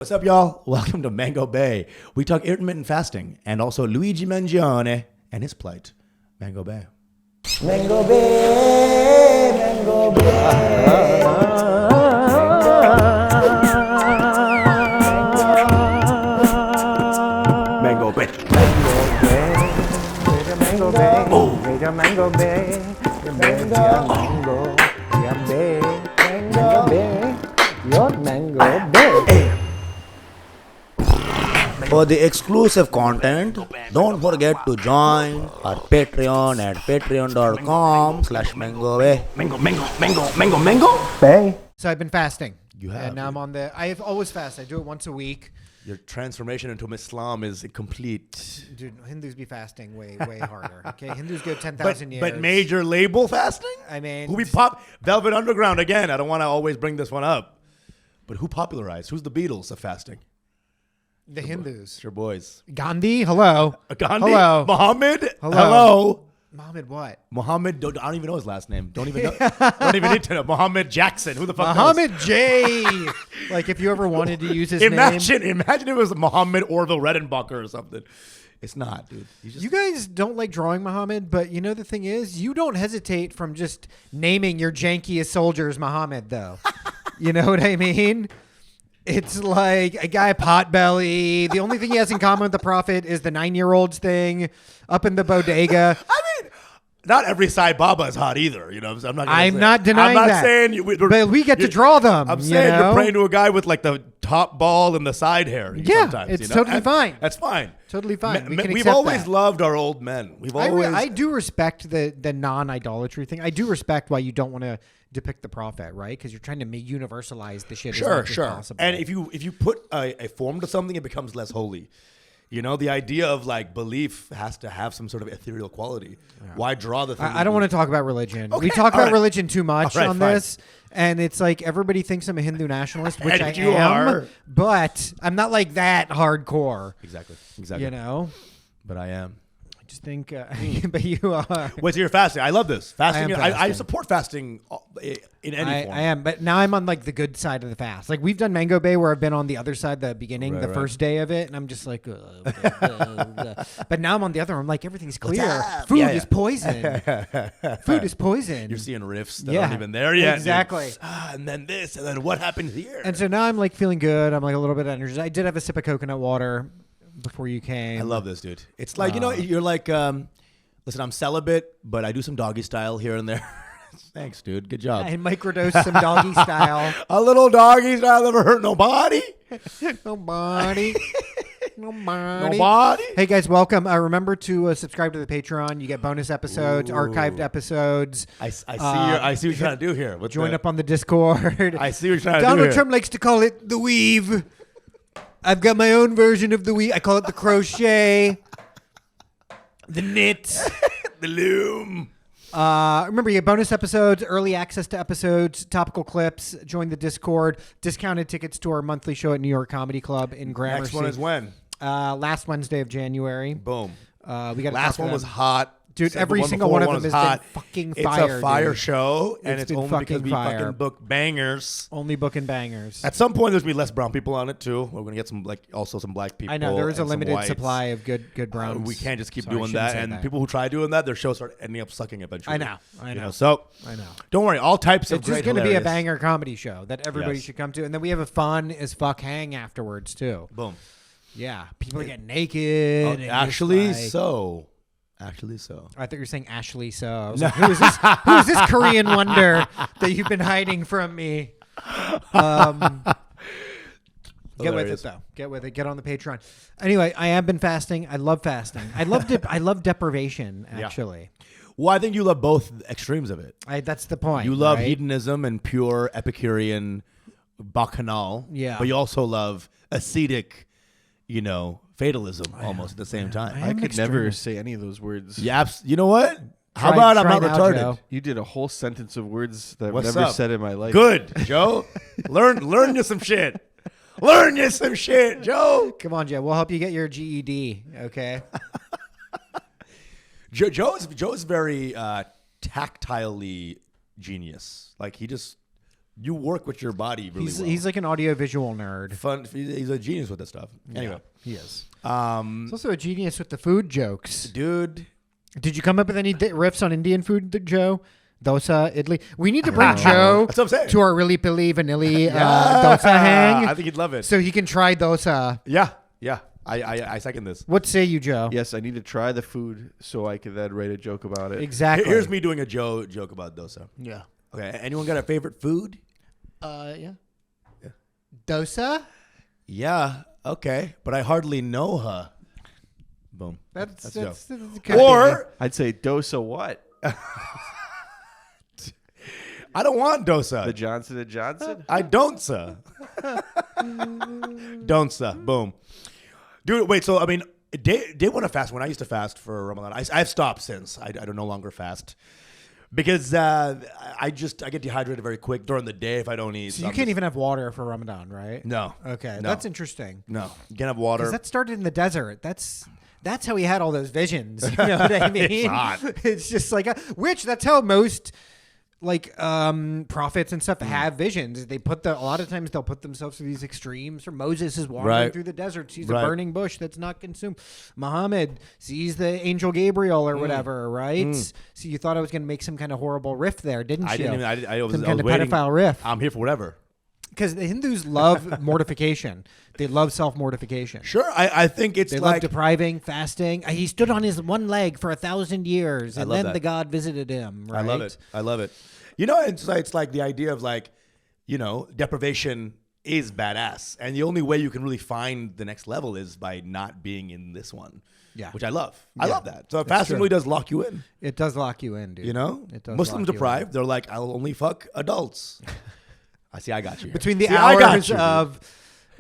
What's up, y'all? Welcome to Mango Bay. We talk intermittent fasting and also Luigi Mangione and his plight. Mango Bay. Mango Bay, Mango Bay. Mango Bay. Mango Bay. Mango Bay. Mango Bay. Mango Bay. Your Mango Bay. For the exclusive content, don't forget to join our Patreon at patreon.com/MangoBay. Mango. Bay. So I've been fasting. You have, And now dude. I'm on the. I have always fast. I do it once a week. Your transformation into Islam is complete. Dude, Hindus be fasting way harder. Okay, Hindus go 10,000 years. But major label fasting? I mean, Who we pop Velvet Underground again? I don't want to always bring this one up. But who popularized? Who's the Beatles of fasting? the Hindus. It's your boys. Gandhi, hello. Gandhi? Hello. Muhammad? Hello. Muhammad what? Muhammad, I don't even know his last name. Don't even know. Don't even need to know. Muhammad Jackson. Who the fuck Muhammad J. Like if you ever wanted to use his knows? name. Imagine it was Muhammad Orville Redenbacher or something. It's not, dude. You guys don't like drawing Muhammad, but you know the thing is, you don't hesitate from just naming your jankiest soldiers Muhammad, though. You know what I mean? It's like a guy potbelly. The only thing he has in common with the Prophet is the 9-year-olds thing up in the bodega. I mean, not every Sai Baba is hot either. You know, I'm not. I'm not denying I'm not that. saying But we get to draw them. I'm saying you know? you're praying to a guy with like the top ball and the side hair. Yeah, sometimes, it's you know? totally And fine. That's fine. Totally fine. We can We've accept always that. loved our old men. We've always. I do respect the non-idolatry thing. I do respect why you don't want to depict the prophet, right? Because you're trying to universalize the shit as much as possible. And if you put a form to something, it becomes less holy. You know, the idea of like belief has to have some sort of ethereal quality. Yeah. Why draw the thing? I don't want to talk about religion. Okay, We talk all about right. religion too much All right, on fine. this. And it's like everybody thinks I'm a Hindu nationalist, which And I you am. are. But I'm not like that hardcore. Exactly. You know? But I am. I just think, but you are. Wait, so you're fasting. I love this. Fasting. am I fasting. support fasting in any form. I am, but now I'm on like the good side of the fast. Like we've done Mango Bay where I've been on the other side, the beginning, Right, the right. first day of it, and I'm just like, but now I'm on the other one. I'm like, everything's clear. up? Food Yeah, is yeah. poison. Food is poison. You're seeing riffs that Yeah, aren't even there yet. dude. exactly. And then this, and then what happened here? And so now I'm like feeling good. I'm like a little bit energized. I did have a sip of coconut water before you came. I love this, dude. It's like, you know, you're like, listen, I'm celibate, but I do some doggy style here and there. Thanks, dude. Good job. I microdose some doggy style. A little doggy style never hurt nobody. Nobody. Nobody. Hey guys, welcome. Remember to subscribe to the Patreon. You get bonus episodes, archived episodes. I see what you're trying to do here. Join up on the Discord. I see what you're trying to do Donald here. Trump likes to call it the weave. I've got my own version of the weave. I call it the crochet, the knit. The loom. Remember, you get bonus episodes, early access to episodes, topical clips. Join the Discord. Discounted tickets to our monthly show at New York Comedy Club in Gramercy. Next one is when? Last Wednesday of January. Boom. We got Last one was hot. Dude, Second every one single before one of them was has hot. been fucking It's fire. a fire dude. show, and It's it's been only because fucking we fire. fucking book bangers. Only booking bangers. At some point, there's gonna be less brown people on it too. We're gonna get some also some black people. I know there is a and some limited whites. supply of good browns. We can't just keep Sorry, I doing shouldn't that. say And people who try doing that, their shows start ending up sucking eventually. I know. You know, so I know. don't worry. All types of It's just great, going to be a hilarious- banger comedy show that everybody Yes. should come to, and then we have a fun as fuck hang afterwards too. Boom. Yeah, people get naked. Oh, and just actually, like- so. Actually, so. I thought you were saying Ashley. So I was like, who is this? Who is this Korean wonder that you've been hiding from me? Get with it though. Get with it. Get on the Patreon. Anyway, I have been fasting. I love fasting. I love deprivation. Actually, Well, I think you love both extremes of it. that's the point. You love right? hedonism and pure Epicurean bacchanal. Yeah. But you also love ascetic, you know, fatalism almost at the same time. I could never say any of those words. Yeah, you know what? How Try- about I'm try not now, retarded? Joe. You did a whole sentence of words that What's I've never up? said in my life. Good, Joe. learn you some shit. Learn you some shit, Joe. Come on, Joe. We'll help you get your GED. Okay. Joe's very tactilely genius. Like he just You work with your body really well. He's like an audiovisual nerd. Fun. He's a genius with this stuff. Anyway, he is. um, He's also a genius with the food jokes. dude. Did you come up with any riffs on Indian food, Joe? Dosa, Italy. We need to bring Joe That's what I'm saying. to our really pili vanilli dosa hang, I think he'd love it. so he can try dosa. Yeah. I second this. What say you, Joe? Yes, I need to try the food so I can then write a joke about it. Exactly. Here's me doing a joke about dosa. Yeah. Okay. Anyone got a favorite food? Yeah. Dosa? Yeah. Okay. But I hardly know her. Boom. That's Joe. good. Or I'd say dosa what? I don't want dosa. The Johnson & Johnson? I don't, sir. Don't, sir. Boom. Dude, wait. So, I mean, day one of fast, when I used to fast for Ramadan, I've stopped since. I don't no longer fast. Because I get dehydrated very quick during the day if I don't eat. So you can't even have water for Ramadan, right? No. Okay, No. that's interesting. No. You can't have water. Because that started in the desert. That's how he had all those visions. You know what I mean? It's hot. It's just like that's how most prophets and stuff have visions. They a lot of times they'll put themselves through these extremes. Or Moses is wandering Right. through the desert, sees Right. a burning bush that's not consumed. Muhammad sees the angel Gabriel or whatever, right? So you thought I was going to make some kind of horrible riff there, didn't you? I didn't even. I was, some I kind was of waiting. pedophile riff. I'm here for whatever. Because the Hindus love mortification. They love self-mortification. Sure. I think it's They love like depriving, fasting. He stood on his one leg for 1,000 years, and love then that. the God visited him. Right? I love it. I love it. You know, it's like the idea of like, you know, deprivation is badass, and the only way you can really find the next level is by not being in this one. Yeah. Which I love. I Yeah. love that. So fasting true. really does lock you in. It does lock you in, dude. You know, It does Muslims lock you deprived. They're like, I'll only fuck adults. I see. I got you. in. Between the See, I got hours you. of.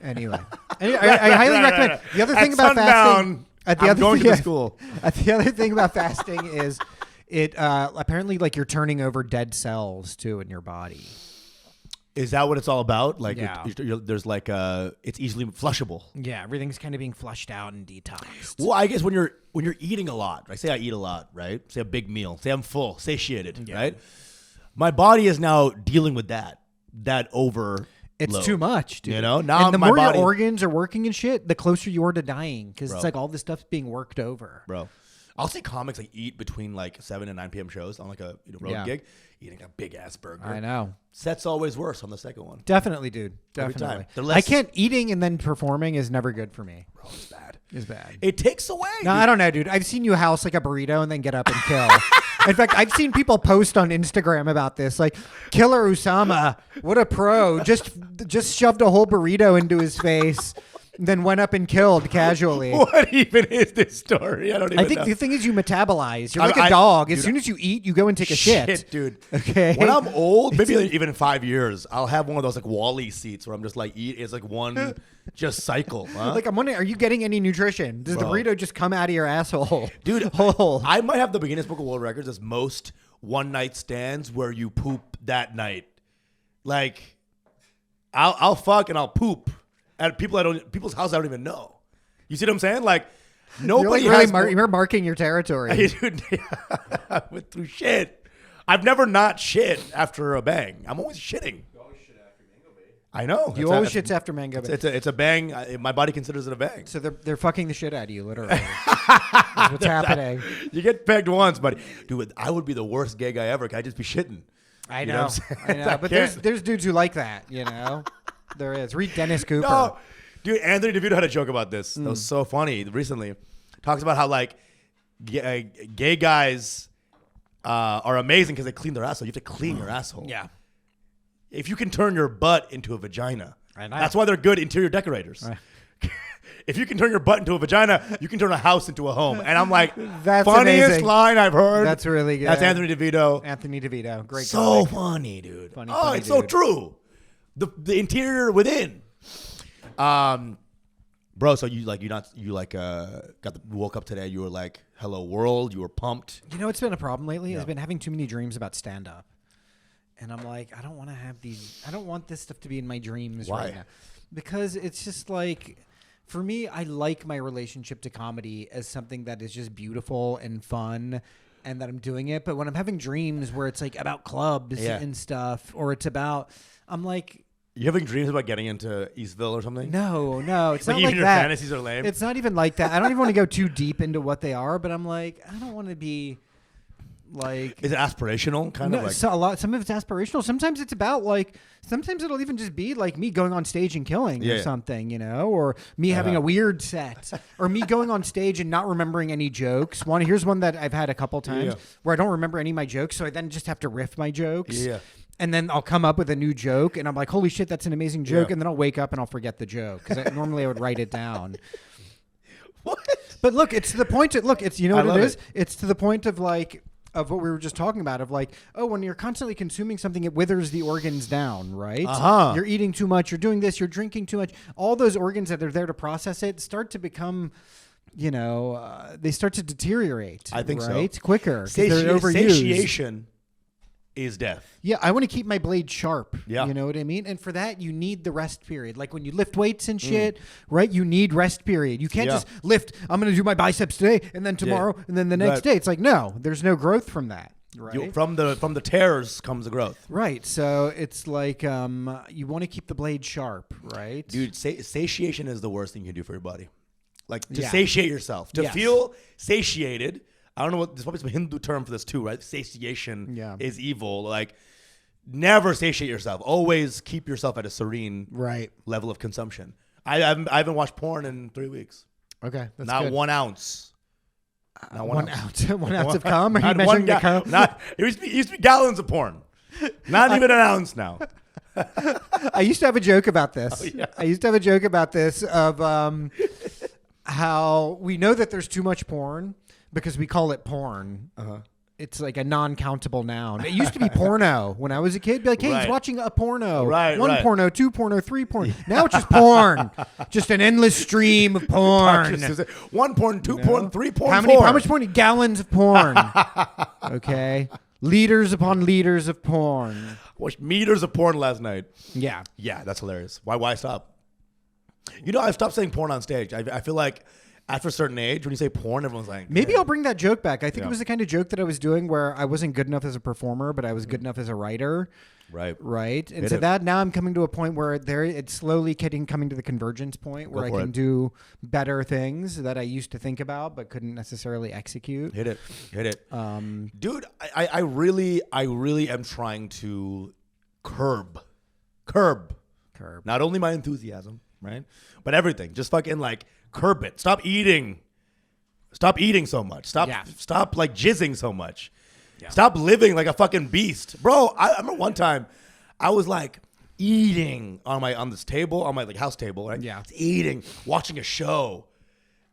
Anyway, I highly recommend. The other thing At about fasting. sundown, I'm going to the school. The other thing about fasting is it apparently like you're turning over dead cells too in your body. Is that what it's all about? Like, Yeah. there's like it's easily flushable. Yeah, everything's kind of being flushed out and detoxed. Well, I guess when you're eating a lot, right? Say I eat a lot, right? Say a big meal. Say I'm full, satiated, right? My body is now dealing with that over. It's too much, dude. You know, now and the my more body, your organs are working and shit, the closer you are to dying because Bro. it's like all this stuff's being worked over. bro. I'll see comics like eat between like 7 and 9 p.m. shows on like a road Yeah. gig, eating a big ass burger. I know. Set's always worse on the second one. Definitely, dude. Every Definitely. time. They're less- I can't eating and then performing is never good for me. Bro, it's bad. It's bad. It takes away. No, I don't know, dude. I've seen you house like a burrito and then get up and kill. In fact, I've seen people post on Instagram about this, like Killer Usama, what a pro! Just shoved a whole burrito into his face, then went up and killed casually. What even is this story? I don't even I think know. the thing is you metabolize. You're I- like a I- dog. As dude, soon as you eat, you go and take a shit. dude. Okay. When I'm old, maybe like even in 5 years, I'll have one of those like Wall-E seats where I'm just like eat. It's like one just cycle. Huh? Like I'm wondering, are you getting any nutrition? Does Bro. the burrito just come out of your asshole, Dude, hole? I might have the Guinness Book of World Records as most one night stands where you poop that night. Like, I'll fuck and I'll poop at people's house I don't even know. You see what I'm saying? Like, nobody You're like has. really you're marking your territory. Dude, I went through shit. I've never not shit after a bang. I'm always shitting. I know. You always shits after mango. It's a bang. My body considers it a bang. So they're fucking the shit out of you, literally. That's what's happening. You get pegged once, but dude, I would be the worst gay guy ever. I'd just be shitting. I You know know. what I'm I saying? know. I But can't. there's dudes who like that, you know? There is. Read Dennis Cooper. No, dude, Anthony DeVito had a joke about this. That was so funny recently. Talks about how like gay guys are amazing because they clean their asshole. You have to clean your asshole. Yeah. If you can turn your butt into a vagina, I know. that's why they're good interior decorators. If you can turn your butt into a vagina, you can turn a house into a home. And I'm like, That's funniest amazing. line I've heard. That's really good. That's Anthony DeVito. Anthony DeVito. Great So comic. funny, dude. Funny, oh, funny it's so dude. true. The interior within. Bro, so you woke up today, you were like, hello world, you were pumped. You know what's been a problem lately? I've been having too many dreams about stand-up. And I'm like, I don't want to have these. I don't want this stuff to be in my dreams Why? right now. Because it's just like, for me, I like my relationship to comedy as something that is just beautiful and fun and that I'm doing it. But when I'm having dreams where it's like about clubs and stuff, or it's about, I'm like, You having dreams about getting into Eastville or something? no, it's Like not even like your that. fantasies are lame. It's not even like that. I don't even want to go too deep into what they are, but I'm like, I don't want to be like. Is it aspirational? Kind of like. Some of it's aspirational. Sometimes it's about like. Sometimes it'll even just be like me going on stage and killing or something, you know, or me having a weird set, or me going on stage and not remembering any jokes. Here's one that I've had a couple times where I don't remember any of my jokes, so I then just have to riff my jokes. Yeah. And then I'll come up with a new joke, and I'm like, holy shit, that's an amazing joke. And then I'll wake up and I'll forget the joke because normally I would write it down. What? But look, it's to the point. It's you know what it is. It. It's to the point of like of what we were just talking about. Of like, oh, when you're constantly consuming something, it withers the organs down, right? You're eating too much. You're doing this. You're drinking too much. All those organs that are there to process it start to become. You know, they start to deteriorate. I think right? so. Quicker. They're overused. Satiation is death. Yeah, I want to keep my blade sharp. Yeah. You know what I mean? And for that, you need the rest period. Like when you lift weights and shit, right? You need rest period. You can't just lift, I'm going to do my biceps today and then tomorrow and then the next day. It's like, no, there's no growth from that. Right. From the tears comes the growth. Right. So it's like you want to keep the blade sharp, right? Dude, satiation is the worst thing you can do for your body. Like to satiate yourself. To feel satiated. I don't know what, there's probably some Hindu term for this too, right? Satiation is evil. Like, never satiate yourself. Always keep yourself at a serene level of consumption. I haven't watched porn in 3 weeks. Okay, that's Not good. 1 ounce. Not 1 ounce. 1 ounce of cum? Are you Not measuring the cum? It used to be gallons of porn. Not even an ounce now. I used to have a joke about this. Oh, yeah. I used to have a joke about this of how we know that there's too much porn because we call it porn. It's like a non-countable noun. It used to be porno when I was a kid. Be like, hey, he's watching a porno. One porno, 2 porno, 3 porn. Now it's just porn. Just an endless stream of porn. 1 porn, 2 porn, 3 porn, How much porn? Gallons of porn. Okay. Liters upon liters of porn. Watched meters of porn last night. Yeah. Yeah, that's hilarious. Why stop? You know, I've stopped saying porn on stage. I feel like after a certain age, when you say porn, everyone's like, maybe I'll bring that joke back. I think it was the kind of joke that I was doing where I wasn't good enough as a performer, but I was good enough as a writer. Right. And so that now I'm coming to a point where it's slowly coming to the convergence point where I can do better things that I used to think about but couldn't necessarily execute. Hit it. Dude, I really am trying to curb not only my enthusiasm, right? But everything. Just fucking like curb it. Stop eating so much. Stop like jizzing so much. Stop living like a fucking beast. Bro, I remember one time I was like eating on this table, on my like house table, right? Yeah. Eating, watching a show.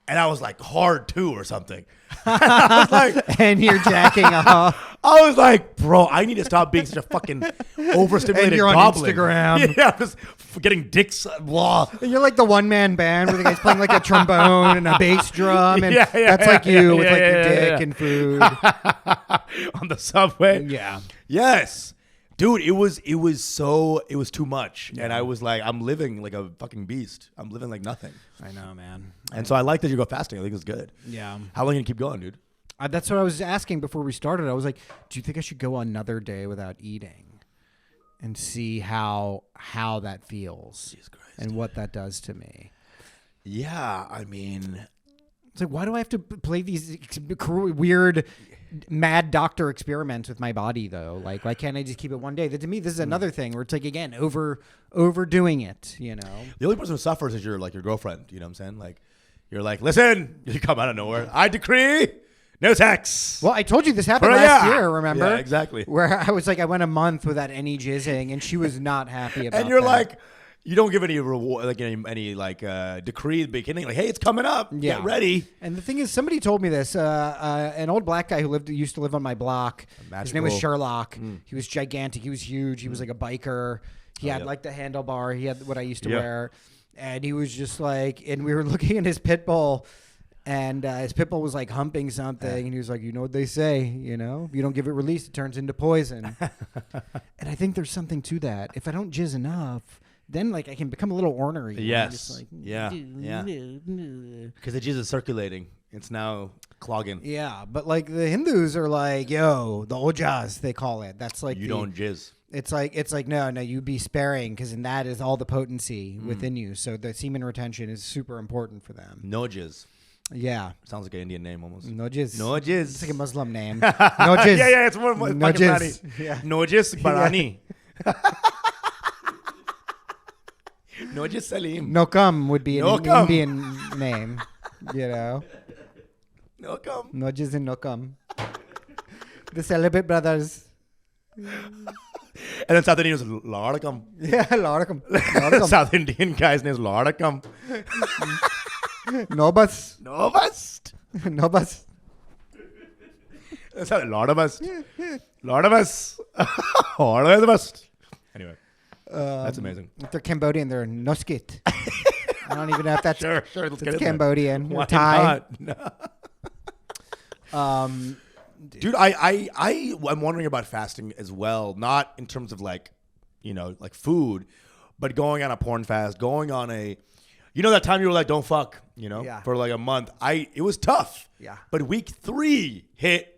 And I was like hard 2 or something. I was like, and you're jacking off. I was like, bro, I need to stop being such a fucking overstimulated And you're on goblin. Instagram. Yeah, just getting dicks. Blah. And you're like the one-man band where the guy's playing like a trombone and a bass drum. And that's yeah, like you with yeah, like your yeah, dick and food. On the subway. Yeah. Yes. Dude, it was too much. And I was like, I'm living like a fucking beast. I'm living like nothing. I know, man. And so I like that you go fasting. I think it's good. Yeah. How long are you going to keep going, dude? That's what I was asking before we started. I was like, do you think I should go another day without eating and see how that feels and what that does to me? Yeah, I mean, it's like, why do I have to play these weird mad doctor experiments with my body though? Like, why can't I just keep it one day? That to me, this is another thing where it's like, again, overdoing it, you know? The only person who suffers is your girlfriend. You know what I'm saying? Like, you're like, listen, you come out of nowhere. I decree no sex. Well, I told you this happened last year, remember? Yeah, exactly. Where I was like, I went a month without any jizzing, and she was not happy about it. And you're like, you don't give any reward, like any decree at the beginning, like, hey, it's coming up. Yeah. Get ready. And the thing is, somebody told me this. An old black guy who used to live on my block. His name was Sherlock. He was gigantic. He was huge. He was like a biker. He had like the handlebar. He had what I used to wear. And he was just like, and we were looking at his pit bull. And his pit bull was like humping something, and he was like, you know what they say, you know? If you don't give it release, it turns into poison. And I think there's something to that. If I don't jizz enough, then like I can become a little ornery. Yes. Just like, yeah. Because the jizz is circulating. It's now clogging. Yeah, but like the Hindus are like, yo, the ojas they call it. That's like You don't jizz. It's like no, you be sparing because in that is all the potency within you. So the semen retention is super important for them. No jizz. Yeah, Sounds like an Indian name almost. no jizz. No jizz. It's like a Muslim name. No jizz. Yeah, it's more No Pakistani. jizz. Yeah. No jizz Barani. No jizz Salim. No cum would be No an cum. Indian name. You know, No come. no jizz and no cum. The celibate brothers. And then South Indian is Lardakam. Yeah, Lordicum. Lordicum. South Indian guy's name is Lardakam. No bus. No bust. No bus. That's how Lord of us. Lord of us. All the way the best. Anyway, that's amazing. If they're Cambodian, they're Noskit. I don't even know if that's Sure. Let's it's get it there. Cambodian or Why Thai. not? No. Dude, I'm wondering about fasting as well. Not in terms of like food, but going on a porn fast, going on a, that time you were like, don't fuck, Yeah. for like a month. It was tough. Yeah. But week 3 hit,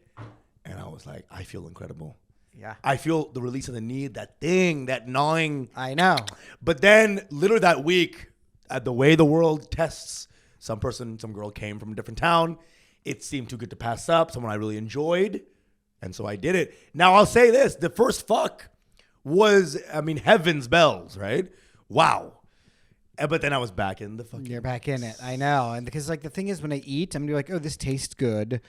and I was like, I feel incredible. Yeah. I feel the release of the need, that thing, that gnawing. I know. But then, literally that week, the way the world tests, some girl came from a different town. It seemed too good to pass up. Someone I really enjoyed. And so I did it. Now, I'll say this. The first fuck was, heaven's bells, right? Wow. But then I was back in the fucking... You're back in it. I know. And because like the thing is when I eat, I'm going to be like, oh, this tastes good.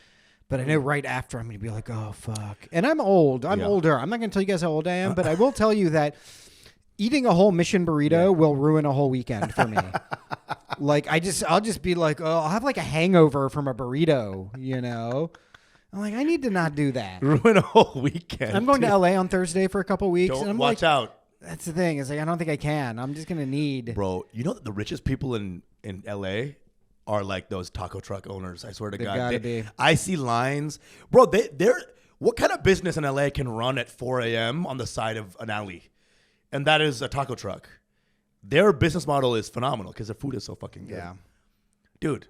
But I know right after I'm going to be like, oh, fuck. And I'm old. I'm older. I'm not going to tell you guys how old I am, but I will tell you that eating a whole Mission burrito will ruin a whole weekend for me. Like, I'll just be like, oh, I'll have like a hangover from a burrito, I'm like, I need to not do that. Ruin a whole weekend. I'm going to LA on Thursday for a couple weeks. Don't and I'm watch like, out. That's the thing. Is like, I don't think I can. I'm just going to need. Bro, you know that the richest people in LA are like those taco truck owners. I swear to They've God. gotta be. I see lines. Bro, they're what kind of business in LA can run at 4 a.m. on the side of an alley? And that is a taco truck. Their business model is phenomenal because their food is so fucking good. Yeah. Dude,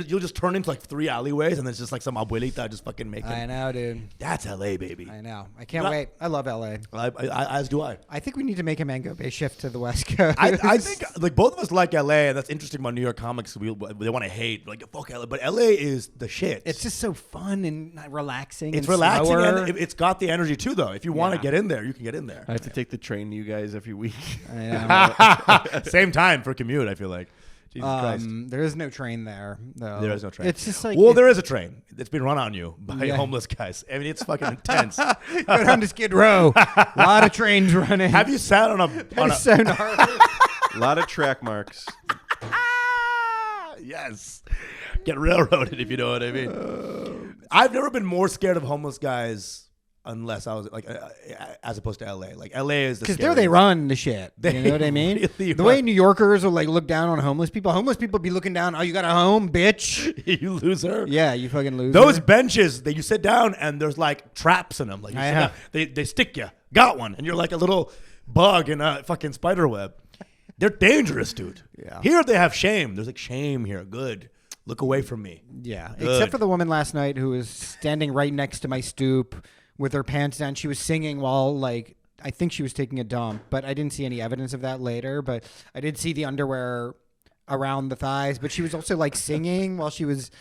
you'll just turn into like 3 alleyways and there's just like some abuelita just fucking making. I know, dude. That's LA, baby. I know. I can't wait. I love LA. As do I. I think we need to make a Mango Bay shift to the West Coast. I think like both of us like LA, and that's interesting about New York comics. They want to hate like fuck LA, but LA is the shit. it's just so fun and relaxing. It's and relaxing slower. and it's got the energy too, though. If you want to get in there, you can get in there. I have to take the train to you guys every week. I know. Same time for commute. I feel like. Jesus Christ. There is no train there, though. There is no train. It's just like there is a train. It's been run on you by homeless guys. I mean, it's fucking intense. go down to Skid Row. A lot of trains running. Have you sat on a It's so gnarly. A lot of track marks. Yes. Get railroaded, if you know what I mean. I've never been more scared of homeless guys unless I was like, as opposed to LA. Like LA is the Because there they run the shit. You know what I mean? Really the way run. New Yorkers will like look down on homeless people. Homeless people be looking down. Oh, you got a home, bitch. You loser. Yeah, you fucking loser. Those benches that you sit down and there's like traps in them. Like you I sit know. down, they stick you. Got one, and you're like a little bug in a fucking spider web. They're dangerous, dude. Yeah. Here they have shame. There's like shame here. Good. Look away from me. Yeah, Good. except for the woman last night who was standing right next to my stoop with her pants down. She was singing while, like, I think she was taking a dump, but I didn't see any evidence of that later. But I did see the underwear around the thighs, but she was also, like, singing while she was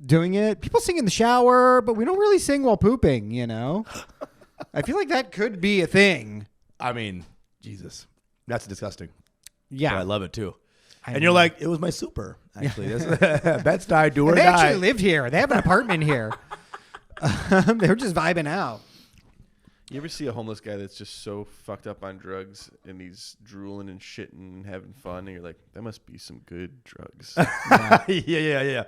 doing it. People sing in the shower, but we don't really sing while pooping, I feel like that could be a thing. I mean, Jesus. That's disgusting. Yeah. But I love it, too. I And you're know. like, it was my super, actually. Bets die, do or They die. actually live here. They have an apartment here. They were just vibing out. You ever see a homeless guy that's just so fucked up on drugs and he's drooling and shitting and having fun and you're like, that must be some good drugs. Yeah.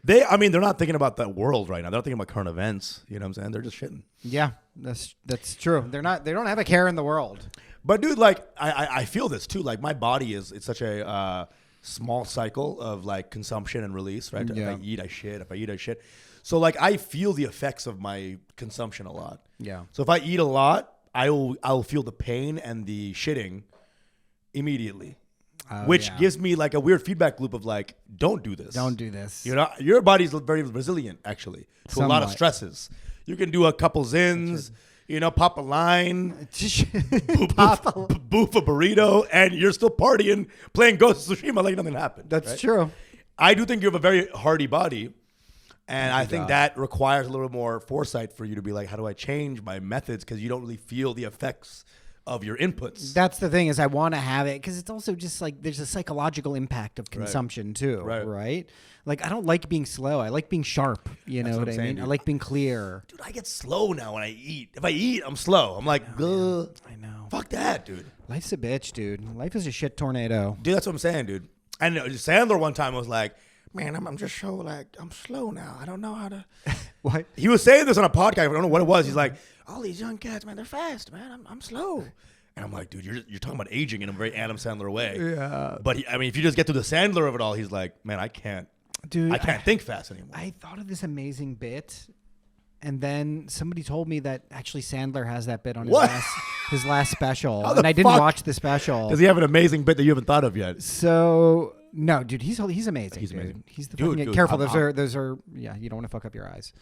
They're not thinking about that world right now. They're not thinking about current events. You know what I'm saying? They're just shitting. Yeah, that's true. They don't have a care in the world. But dude, like I feel this too. Like my body it's such a small cycle of like consumption and release, right? Yeah. If I eat, I shit. If I eat, I shit. So like I feel the effects of my consumption a lot. Yeah. So if I eat a lot, I'll feel the pain and the shitting immediately. which yeah. gives me like a weird feedback loop of like, don't do this. Don't do this. You know, your body's very resilient actually to a lot of Somewhat. stresses. You can do a couple zins, you know, pop a line, boof a burrito, and you're still partying, playing Ghost of Tsushima like nothing happened. That's right? true. I do think you have a very hardy body. And I think God. that requires a little more foresight for you to be like, how do I change my methods? Because you don't really feel the effects of your inputs. That's the thing is I want to have it because it's also just like there's a psychological impact of consumption too, right? Like I don't like being slow. I like being sharp. You know what I mean? I like being clear. Dude, I get slow now when I eat. If I eat, I'm slow. I'm like, I know. Fuck that, dude. Life's a bitch, dude. Life is a shit tornado. Dude, that's what I'm saying, dude. And Sandler one time was like, man, I'm just so like, I'm slow now. I don't know how to. What? He was saying this on a podcast. I don't know what it was. He's like, all these young cats, man, they're fast, man. I'm slow. And I'm like, dude, you're talking about aging in a very Adam Sandler way. Yeah. But I mean, if you just get to the Sandler of it all, he's like, man, I can't think fast anymore. I thought of this amazing bit, and then somebody told me that actually Sandler has that bit on his last special, and I didn't watch the special. Does he have an amazing bit that you haven't thought of yet? So no, dude, he's amazing. He's dude. amazing. He's the Dude, fucking, dude, careful. Those are yeah. You don't want to fuck up your eyes.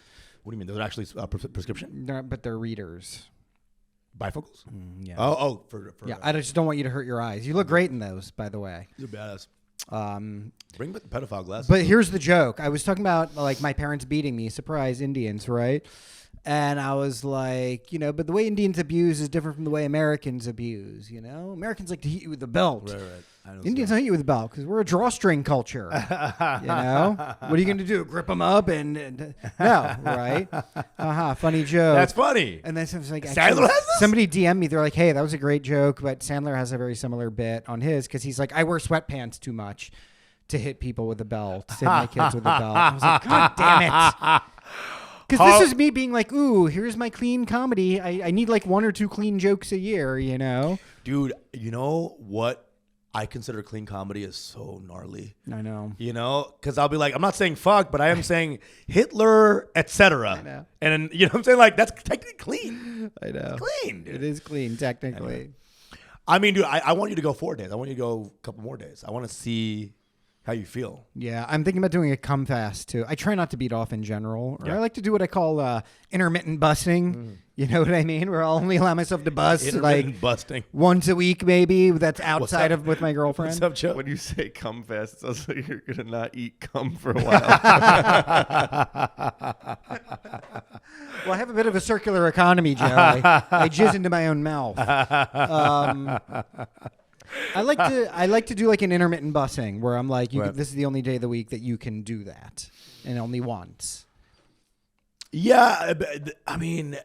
What do you mean? Those are actually prescription But they're readers. bifocals? Yeah. Oh, for Yeah, I just don't want you to hurt your eyes. You look great in those, by the way. You're badass. Bring back the pedophile glasses. But here's the joke. I was talking about like my parents beating me, surprise Indians, right? And I was like, you know, but the way Indians abuse is different from the way Americans abuse, you know? Americans like to hit you with a belt. Right. I know Indians don't hit you with a belt because we're a drawstring culture. You know? What are you going to do? Grip them up and no, right? Funny joke. That's funny. And then someone's like, Sandler has this? somebody DM'd me. They're like, hey, that was a great joke, but Sandler has a very similar bit on his because he's like, I wear sweatpants too much to hit people with a belt, hit my kids with a belt. I was like, God damn it. Because this is me being like, ooh, here's my clean comedy. I need like 1 or 2 clean jokes a year, you know? Dude, you know what I consider clean comedy is so gnarly. I know. You know? Because I'll be like, I'm not saying fuck, but I am saying Hitler, etc. I know. And then, you know what I'm saying? Like, that's technically clean. I know. Clean, dude. It is clean, technically. I mean, dude, I want you to go 4 days. I want you to go a couple more days. I want to see how you feel. Yeah, I'm thinking about doing a come fast too. I try not to beat off in general. Or Yeah. I like to do what I call intermittent busting. You know what I mean? Where I'll only allow myself to bust Intermittent like busting. once a week, maybe. That's outside up? of with my girlfriend. What's up, Joe? When you say come fast, it sounds like you're gonna not eat cum for a while. Well, I have a bit of a circular economy, Joe. I jizz into my own mouth. I like to do like an intermittent busing where I'm like, Right. this is the only day of the week that you can do that, and only once. Yeah, I mean,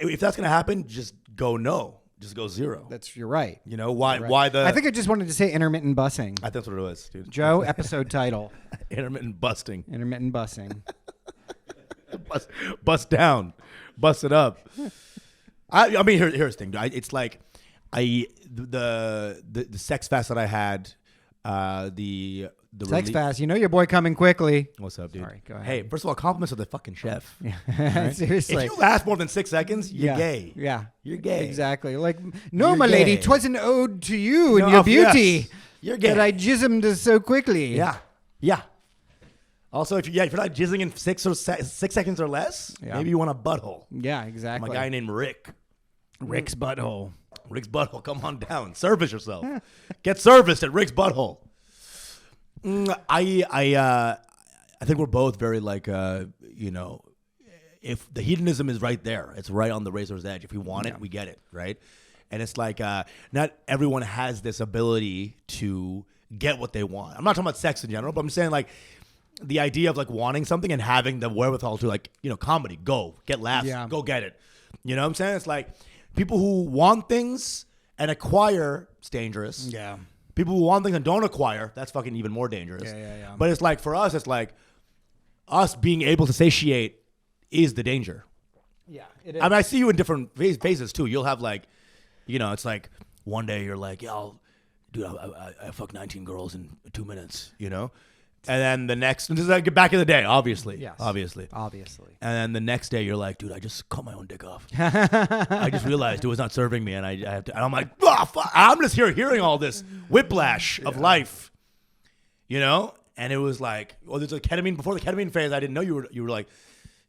if that's gonna happen, just go no. Just go 0. You're right. You know why? You're right. Why the? I think I just wanted to say intermittent busing. I think that's what it was, dude. Joe, episode title: Intermittent busting. intermittent busing. Bust down, bust it up. I mean, here's the thing. It's like the sex fast that I had. The Sex fast. You know your boy coming quickly. What's up, dude? Sorry, go ahead. Hey, first of all, compliments to the fucking chef. Seriously. If you last more than 6 seconds, you're gay. Yeah. You're gay. Exactly. Like, no, You're my lady, gay. 'twas an ode to you and No, your beauty. yes. You're gay. That I jismed so quickly. Yeah. Also, if you're not jizzing in 6 seconds or less, Yeah. maybe you want a butthole. Yeah, I'm exactly. a guy named Rick. Rick's butthole. Rick's butthole. Come on down. Service yourself. Get serviced at Rick's butthole. I think we're both very like you know, if the hedonism is right there, it's right on the razor's edge. If we want it, we get it, right? And it's like not everyone has this ability to get what they want. I'm not talking about sex in general, but I'm saying like the idea of like wanting something and having the wherewithal to like, you know, comedy, go get laughs, go get it. You know what I'm saying? It's like people who want things and acquire, it's dangerous. Yeah. People who want things and don't acquire, that's fucking even more dangerous. Yeah. But it's like for us, it's like us being able to satiate is the danger. Yeah. It is. I mean, I see you in different phases too. You'll have like, you know, it's like one day you're like, yeah, I fuck 19 girls in 2 minutes, you know? And then the next, this is like back in the day, obviously. Yes. Obviously. Obviously. And then the next day, you're like, dude, I just cut my own dick off. I just realized it was not serving me, and I have to. And I'm like, oh, fuck. I'm just hearing all this whiplash of life, you know. And it was like, oh, there's a ketamine before the ketamine phase. I didn't know you were like,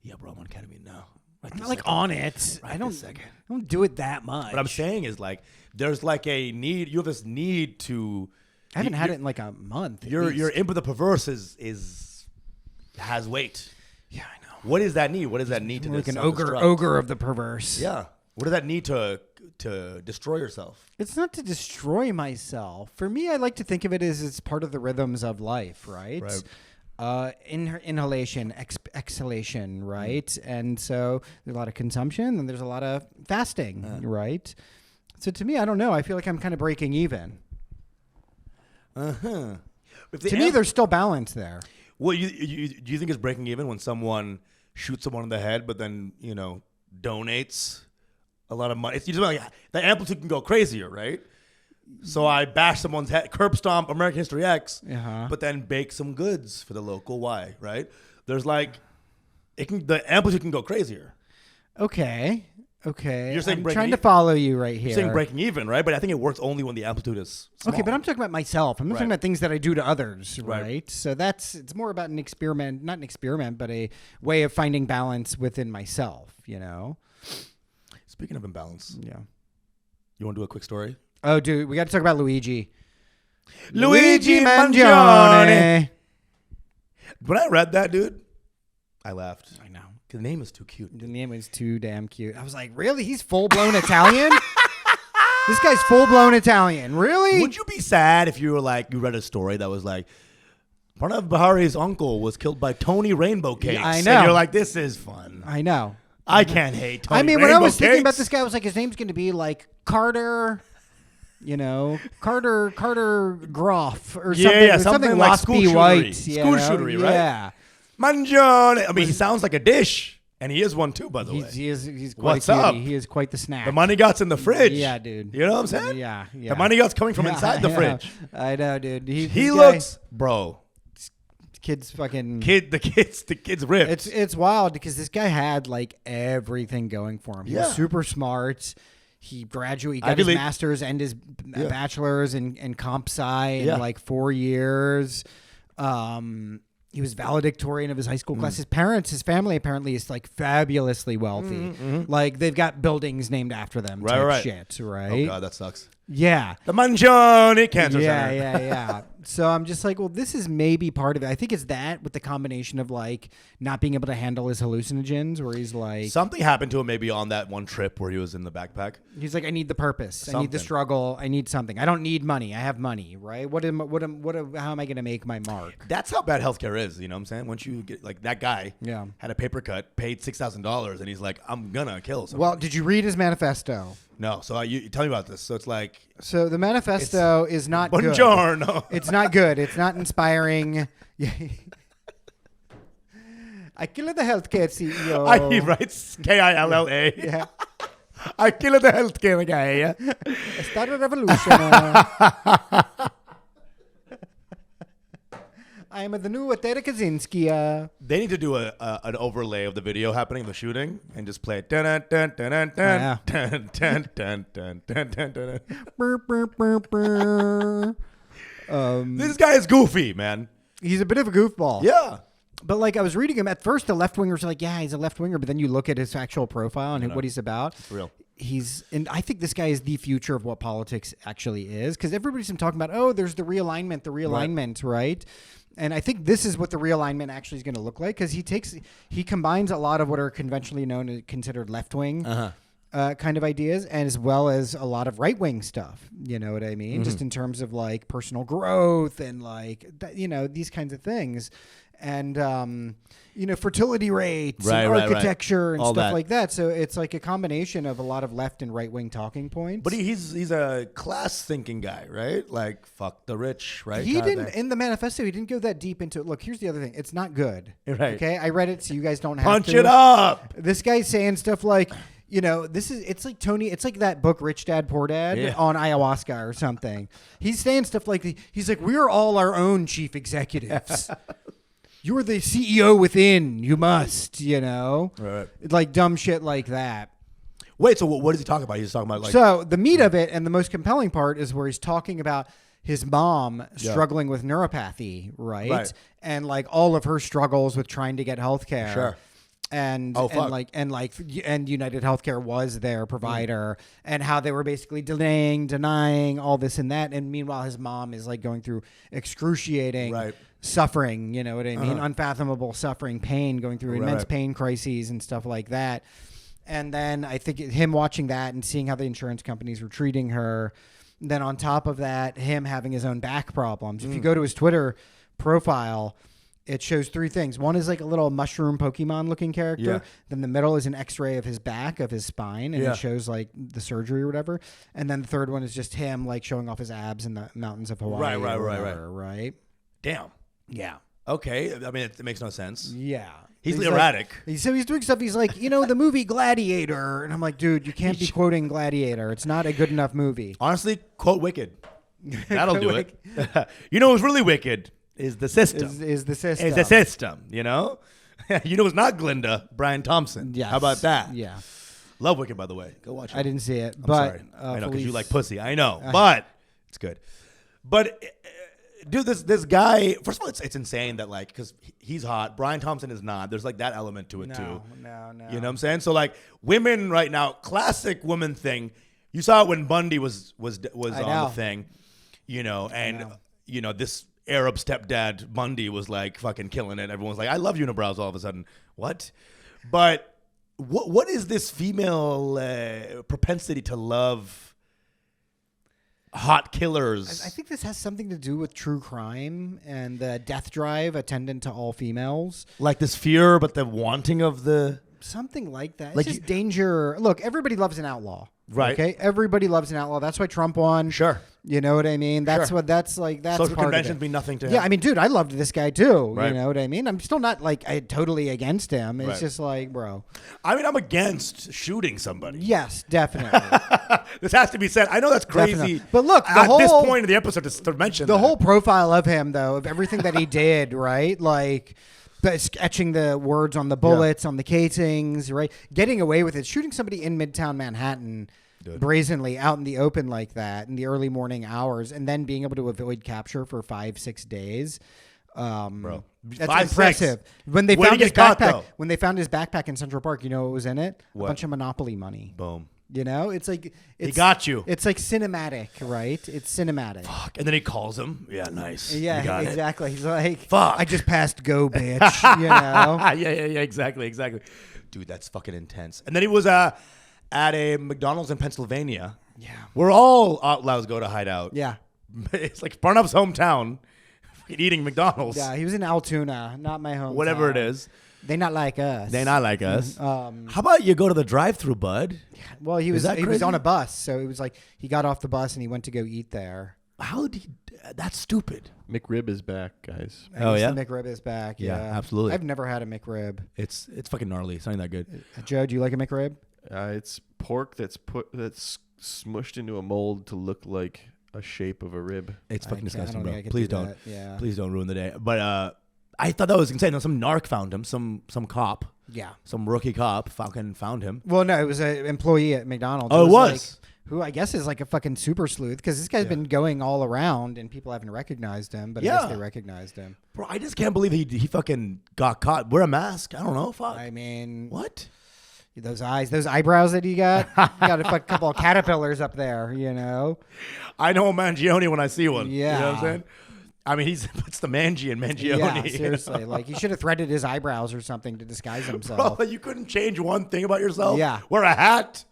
yeah, bro, I'm on ketamine now. I'm not like on it. I don't do it that much. What I'm saying is like, there's like a need. You have this need to. I haven't had it in like a month. Your input the perverse has weight. Yeah, I know. What is that need? What does that need to Like an self-destruct? ogre of the perverse. Yeah. What does that need to destroy yourself? It's not to destroy myself. For me, I like to think of it as it's part of the rhythms of life, right? Inhalation, exhalation, right? And so there's a lot of consumption and there's a lot of fasting, right? So to me, I don't know. I feel like I'm kind of breaking even. To me, there's still balance there. Well, do you think it's breaking even when someone shoots someone in the head, but then donates a lot of money? It's just like the amplitude can go crazier, right? So I bash someone's head, curb stomp American History X, but then bake some goods for the local Y, right? There's like, the amplitude can go crazier. Okay. You're saying I'm trying to follow you right here. You're saying breaking even, right? But I think it works only when the amplitude is small. Okay, but I'm talking about myself. I'm not talking about things that I do to others, right? Right. So it's more about not an experiment, but a way of finding balance within myself, you know? Speaking of imbalance, Yeah. you want to do a quick story? Oh, dude, we got to talk about Luigi. Luigi Mangione. When I read that, dude, I laughed. I know. The name is too cute. The name was too damn cute. I was like, really? He's full-blown Italian? This guy's full-blown Italian. Really? Would you be sad if you read a story that was like, Pranav Behari's uncle was killed by Tony Rainbow Cakes? I know. And you're like, this is fun. I know. I can't hate Tony I mean, Rainbow when I was thinking about Cakes. this guy, I was like, his name's going to be like Carter, Carter Groff or something. Yeah, something like waspy school white. shootery. School shootery, right? Yeah. Mangione. I mean, he sounds like a dish. And he is one too, by the way. He's quite What's a cutie. up? He is quite the snack. The money got's in the fridge. Yeah, dude. You know what I'm saying? Yeah. The money got's coming from inside the fridge. I know, dude. He looks, bro. Kid's fucking The kid's ripped. It's wild because this guy had like everything going for him. He was super smart. He graduated, got his master's and his bachelor's in comp sci in like 4 years. He was valedictorian of his high school class. His family apparently is like fabulously wealthy. Like they've got buildings named after them. Type shit, right? Oh God, that sucks. Yeah. The Mangione Cancer Center. Yeah. So I'm just like, well, this is maybe part of it. I think it's that with the combination of like not being able to handle his hallucinogens, where he's like, Something happened to him maybe on that one trip where he was in the backpack. he's like, I need the purpose. I need the struggle. I need something. I don't need money. I have money, right? How am I going to make my mark? That's how bad healthcare is. You know what I'm saying? Once you get like that guy had a paper cut, paid $6,000, and he's like, I'm gonna kill someone. Well, did you read his manifesto? No. So you tell me about this. So it's like, So the manifesto is not good. buongiorno. It's not good. It's not inspiring. I killed the healthcare CEO. He writes Killa. Yeah. I killed the healthcare guy. I started a revolution. I am the new Terry Kaczynski. They need to do an overlay of the video happening, the shooting, and just play it. Dun, dun, dun, dun, dun, Yeah. dun, dun, dun, dun, dun, dun, dun. Brr, brr, brr, brr. This guy is goofy, man. He's a bit of a goofball. Yeah. But like I was reading him at first, the left wingers are like, yeah, he's a left winger. But then you look at his actual profile and what he's about. It's real. And I think this guy is the future of what politics actually is, because everybody's been talking about, oh, there's the realignment, right? And I think this is what the realignment actually is going to look like, because he combines a lot of what are conventionally known and considered left wing kind of ideas, and as well as a lot of right wing stuff. You know what I mean? Just in terms of like personal growth and like these kinds of things. And, fertility rates and architecture and all stuff that. like that. So it's like a combination of a lot of left and right wing talking points. But he's a class thinking guy, right? Like, fuck the rich, right? He Kinda didn't, thing. in the manifesto, he didn't go that deep into it. Look, here's the other thing. It's not good. Right. Okay? I read it so you guys don't have Punch to. it up. This guy's saying stuff like, You know, it's like Tony, it's like that book Rich Dad Poor Dad on ayahuasca or something. He's saying stuff like, he's like, we're all our own chief executives. You're the CEO within, you must, you know? Right. Like dumb shit like that. Wait, so what is he talking about? He's talking about like... So the meat of it and the most compelling part is where he's talking about his mom struggling with neuropathy, right? And like all of her struggles with trying to get health care. Sure. And United Healthcare was their provider, and how they were basically denying all this and that, and meanwhile his mom is like going through excruciating suffering, you know what I mean, unfathomable suffering, pain, going through immense pain crises and stuff like that. And then I think him watching that and seeing how the insurance companies were treating her, then on top of that, him having his own back problems. If you go to his Twitter profile, it shows three things. One is like a little mushroom Pokemon looking character. Yeah. Then the middle is an x-ray of his back, of his spine, and it shows like the surgery or whatever. And then the third one is just him like showing off his abs in the mountains of Hawaii. Right. Damn. Yeah. Okay. I mean, it makes no sense. Yeah. He's erratic. So he's doing stuff. He's like, you know, the movie Gladiator. And I'm like, dude, you can't be quoting Gladiator. It's not a good enough movie. Honestly, quote Wicked. That'll do it. You know what's really wicked is the system. Is the system. It's the system, you know? You know it's not Glinda, Brian Thompson. Yes. How about that? Yeah. Love Wicked, by the way. Go watch it. I didn't see it. I'm but sorry. I know, because you Felice- like pussy. I know. But it's good. But... dude, this guy, first of all, it's insane that, like, because he's hot. Brian Thompson is not. There's, like, that element to it, too. No. You know what I'm saying? So, like, women right now, classic woman thing. You saw it when Bundy was on the thing, you know, and, you know, this Arab stepdad, Bundy, was, like, fucking killing it. Everyone's like, I love unibrows all of a sudden. What? But what is this female propensity to love hot killers? I think this has something to do with true crime and the death drive attendant to all females. Like this fear, but the wanting of the... Something like that. It's Like just danger. Look, everybody loves an outlaw. Right. Okay? Everybody loves an outlaw. That's why Trump won. Sure. You know what I mean? That's Sure. that's Social part of conventions it. mean nothing to him. Yeah, I mean, dude, I loved this guy too. Right. You know what I mean? I'm still not like totally against him. It's Right. just like, bro. I mean, I'm against shooting somebody. Yes, definitely. This has to be said. I know that's crazy. Definitely. But look, at this point in the episode to mention the that. whole profile of him, though, of everything that he did, right? Like sketching the words on the bullets, on the casings, right? Getting away with it, shooting somebody in Midtown Manhattan. Dude. Brazenly out in the open like that in the early morning hours, and then being able to avoid capture for 5-6 days. Bro, That's 5-6. impressive. When they Where'd found he his get caught, backpack, though? when they found his backpack in Central Park, you know what was in it? What? A bunch of Monopoly money. Boom. You know, it's like He got you. It's like cinematic, right? It's cinematic. Fuck. And then he calls him. Yeah, nice. Yeah, You got it. exactly. He's like, Fuck. I just passed go, bitch. You know. yeah, exactly. Dude, that's fucking intense. And then he was at a McDonald's in Pennsylvania. Yeah. Where all outlaws go to hide out. Yeah. It's like Pranav's hometown. Fucking eating McDonald's. Yeah. He was in Altoona, not my home. Whatever it is. They not like us. They not like us. How about you go to the drive-through, bud? Well, he was that was crazy? on a bus, so it was like he got off the bus and he went to go eat there. How did he? That's stupid. McRib is back, guys. Oh, I guess yeah? the McRib is back. Yeah, Yeah, absolutely. I've never had a McRib. It's fucking gnarly. It's not even that good. Joe, do you like a McRib? It's pork that's smushed into a mold to look like a shape of a rib. It's fucking I disgusting, don't bro. think I could Please do don't. that. Yeah. Please don't ruin the day. But I thought that was insane. No, some narc found him. Some cop. Yeah. Some rookie cop fucking found him. Well, no, it was an employee at McDonald's. Oh, it was? like, who I guess is like a fucking super sleuth because this guy's been going all around and people haven't recognized him, but I guess they recognized him. Bro, I just can't believe he fucking got caught. Wear a mask. I don't know. Fuck. I mean, What? those eyes, those eyebrows that you got, you got a couple of caterpillars up there, you know? I know a Mangione when I see one. Yeah. You know what I'm saying? I mean, it's the Mangi and Mangione. Yeah, you seriously. know? Like he should have threaded his eyebrows or something to disguise Bro, himself. you couldn't change one thing about yourself? Yeah. Wear a hat?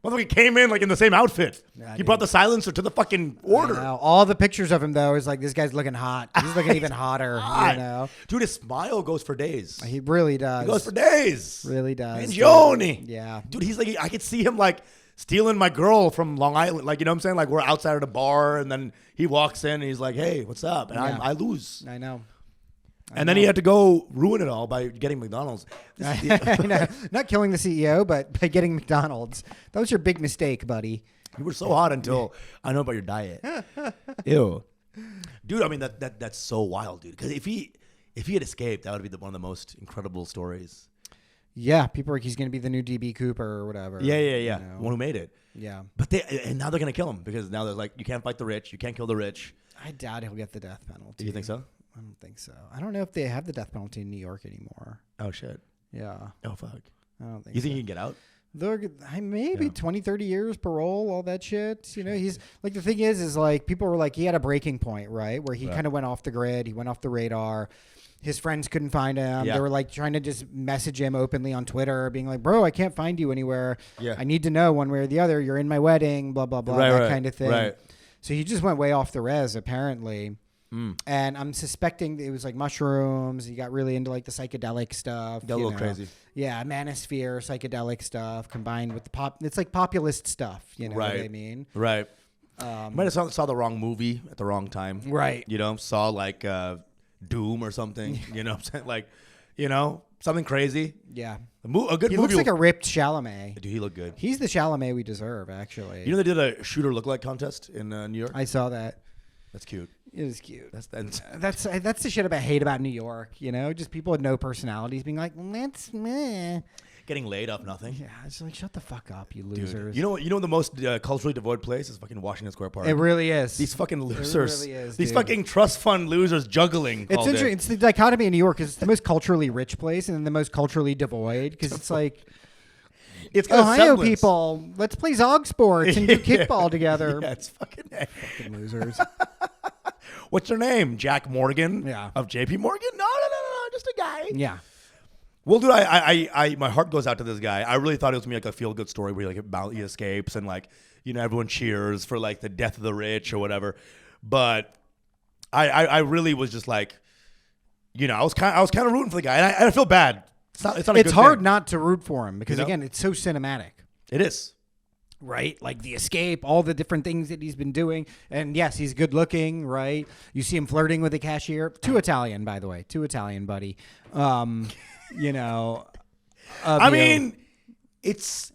Motherfucker came in like in the same outfit. Yeah, He dude. brought the silencer to the fucking order. Now, all the pictures of him though is like this guy's looking hot. He's looking even hotter, you know. Dude, his smile goes for days. He really does. He goes for days. Really does. Mangione. Yeah. Dude, he's like, I could see him like stealing my girl from Long Island. Like, you know what I'm saying? Like we're outside at a bar and then he walks in and he's like, hey, what's up? And Yeah. I lose. I know. And then he had to go ruin it all by getting McDonald's. I know. Not killing the CEO, but by getting McDonald's. That was your big mistake, buddy. You were so hot until I know about your diet. Ew. Dude, I mean, that's so wild, dude. Because if he had escaped, that would be one of the most incredible stories. Yeah, people are like, he's going to be the new DB Cooper or whatever. Yeah. You know? One who made it. Yeah. But and now they're going to kill him because now they're like, you can't fight the rich. You can't kill the rich. I doubt he'll get the death penalty. Do you think so? I don't think so. I don't know if they have the death penalty in New York anymore. Oh, shit. Yeah. Oh, fuck. I don't think You think so. he can get out? Maybe 20, 30 years parole, all that shit. You know, he's like, the thing is like people were like, he had a breaking point, right? Where he kind of went off the grid. He went off the radar. His friends couldn't find him. Yeah. They were like trying to just message him openly on Twitter, being like, bro, I can't find you anywhere. Yeah. I need to know one way or the other. You're in my wedding, blah, blah, blah, that kind of thing. Right. So he just went way off the res, apparently. And I'm suspecting it was like mushrooms. He got really into like the psychedelic stuff. Got a little crazy. Yeah, manosphere, psychedelic stuff combined with the pop. It's like populist stuff. You know what I mean? Right. Might have saw the wrong movie at the wrong time. Right. You know, saw like Doom or something. You know what I'm saying? Like, you know, something crazy. Yeah. A good He movie. looks like a ripped Chalamet. Dude, he looked good. He's the Chalamet we deserve, actually. You know they did a shooter lookalike contest in New York? I saw that. That's cute. It was cute. That's That's the shit I hate about New York. You know, just people with no personalities being like, that's meh. getting laid off nothing. Yeah, it's like shut the fuck up, you Dude, losers. you know the most culturally devoid place is fucking Washington Square Park. It really is. These fucking losers. really is, these dude. fucking trust fund losers juggling. It's all day. interesting. It's the dichotomy in New York. 'Cause it's the most culturally rich place and then the most culturally devoid. Because it's like, It's got a Ohio semblance. people, let's play Zog sports and do kickball together. Yeah, it's fucking. Fucking losers. What's your name? Jack Morgan. Yeah. Of J.P. Morgan? No, just a guy. Yeah. Well, dude, I my heart goes out to this guy. I really thought it was gonna be like a feel good story where he escapes and like everyone cheers for like the death of the rich or whatever. But I really was just like, I was kind of rooting for the guy, and I feel bad. It's not. It's hard not to root for him because, You know? again, it's so cinematic. It is. Right? Like the escape, all the different things that he's been doing. And yes, he's good looking, right? You see him flirting with the cashier. Too Italian, by the way. Too Italian, buddy. I mean, it's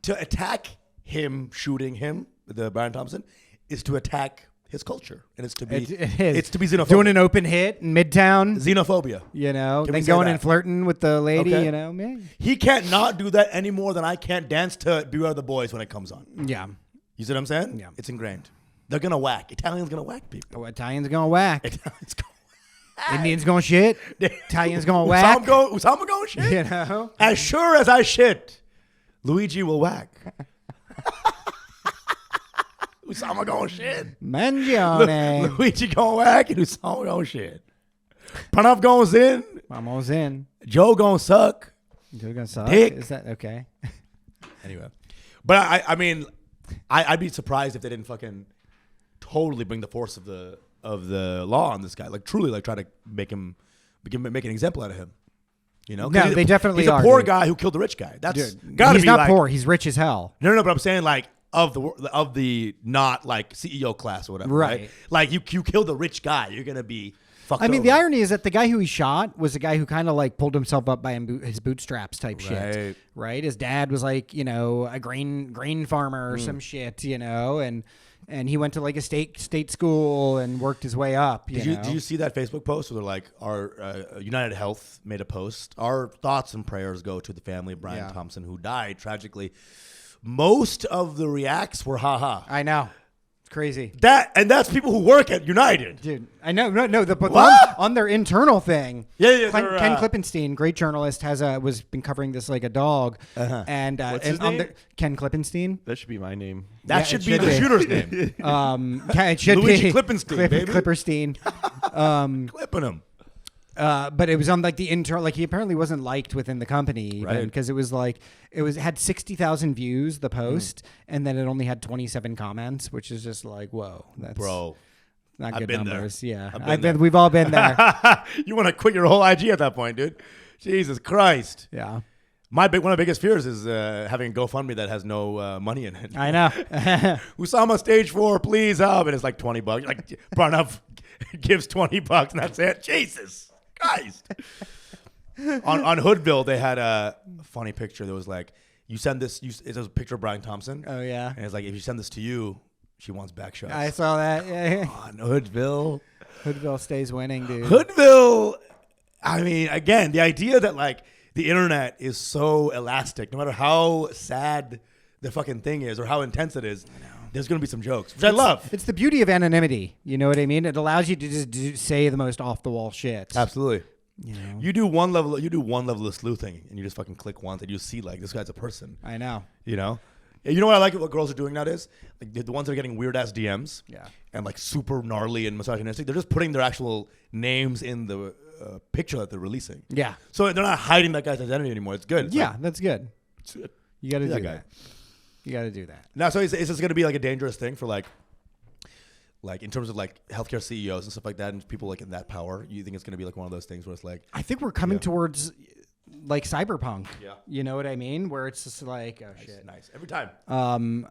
to attack him, shooting him, the Brian Thompson, is to attack his culture, and it's to be It is. It's to be xenophobic. Doing an open hit in Midtown, Xenophobia. then we say going that? and flirting with the lady, Okay. man. He can't not do that any more than I can't dance to Beware the Boys when it comes on. Yeah. You see what I'm saying? Yeah. It's ingrained. They're gonna whack. Italians gonna whack people. Oh, Italians going whack. Italians gonna Indians going shit. Italians going whack. Usama going shit. You know? As sure as I shit, Luigi will whack. Usama going shit. Mangione. Luigi going whack and Usama going shit. Pranav goes in. Vamos in. Joe going suck. You're gonna suck? Dick. Is that okay? Anyway, but I mean, I'd be surprised if they didn't fucking totally bring the force of the law on this guy. Like truly, like try to make an example out of him. You know? 'Cause No, they definitely he's are, a poor dude. guy who killed the rich guy. That's Dude, gotta he's be not like, poor. He's rich as hell. No, but I'm saying like of the not like CEO class or whatever. Right. Right. Like you killed the rich guy, you're gonna be fucked. I mean, over. the irony is that the guy who he shot was a guy who kind of like pulled himself up by his bootstraps type shit. Right. His dad was like, a grain farmer or some shit, and he went to like a state school and worked his way up. Did you see that Facebook post where they're like, our United Health made a post? Our thoughts and prayers go to the family of Brian Thompson who died tragically. Most of the reacts were haha. I know. It's crazy. That's people who work at United. Dude, I know. No, but What? on their internal thing. Yeah, Ken they're, Klippenstein, great journalist, was been covering this like a dog. And What's and his on name? Ken Klippenstein. That should be my name. That Yeah, should it be should the be. shooter's name. It should Luigi be Klippenstein, baby. Klipperstein. Clipping him. But it was on like the internal, like he apparently wasn't liked within the company Right. because it had 60,000 views the post, and then it only had 27 comments, which is just like, whoa, that's Bro. not I've good been there. numbers. Yeah, I've been there. we've all been there. You want to quit your whole IG at that point, dude. Jesus Christ. Yeah, One of my biggest fears is having a GoFundMe that has no money in it. I know. Usama stage 4, please help. And it's like $20. Like Pranav gives $20, and that's it. Jesus Christ. on Hoodville, they had a funny picture that was like, you send this. It was a picture of Brian Thompson. Oh yeah. And it's like, if you send this to you, she wants back shots. I saw that. Yeah. On Hoodville. Hoodville stays winning, dude. Hoodville. I mean, again, the idea that like the internet is so elastic, no matter how sad the fucking thing is or how intense it is, there's going to be some jokes, which I love. It's the beauty of anonymity. You know what I mean? It allows you to just say the most off the wall shit. Absolutely. You know? You do one level of sleuthing, and you just fucking click once, and you see like this guy's a person. I know. You know. You know what I like? What girls are doing nowadays? Like the ones that are getting weird ass DMs. Yeah. And like super gnarly and misogynistic. They're just putting their actual names in the picture that they're releasing. Yeah. So they're not hiding that guy's identity anymore. It's good. It's Yeah, like, that's good. You got to do that that. guy. You got to do that. Now, so is this going to be like a dangerous thing for like in terms of like healthcare CEOs and stuff like that, and people like in that power? You think it's going to be like one of those things where it's like, I think we're coming towards like cyberpunk. Yeah. You know what I mean? Where it's just like, oh shit. nice every time.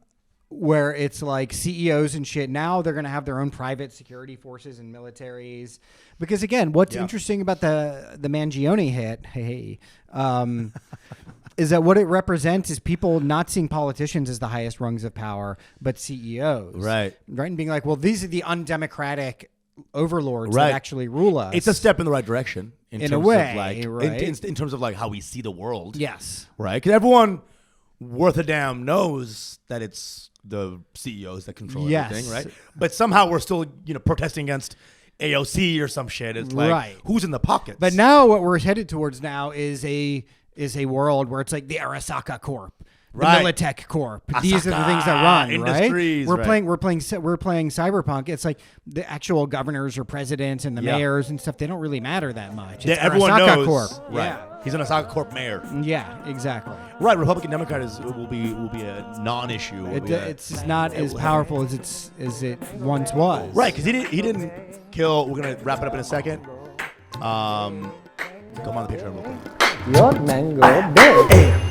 Where it's like CEOs and shit. Now they're going to have their own private security forces and militaries. Because again, what's interesting about the Mangione hit, is that what it represents is people not seeing politicians as the highest rungs of power, but CEOs. Right. And being like, well, these are the undemocratic overlords that actually rule us. It's a step in the right direction in terms a way, of like right? in terms of like how we see the world. Yes. Right. Because everyone worth a damn knows that it's the CEOs that control everything, right? But somehow we're still, protesting against AOC or some shit. It's like, who's in the pockets? But now what we're headed towards now is a world where it's like the Arasaka Corp, the Militech Corp. These are the things that run, industries, right? We're playing cyberpunk. It's like the actual governors or presidents and the mayors and stuff. They don't really matter that much. It's everyone Arasaka knows. Corp. Right. Yeah. He's an Osaka Corp mayor. Yeah, exactly. Right. Republican Democrat will be a non-issue. It's not as powerful as it once was. Right, because he didn't kill. We're gonna wrap it up in a second. Come on the Patreon real quick. Your mango big.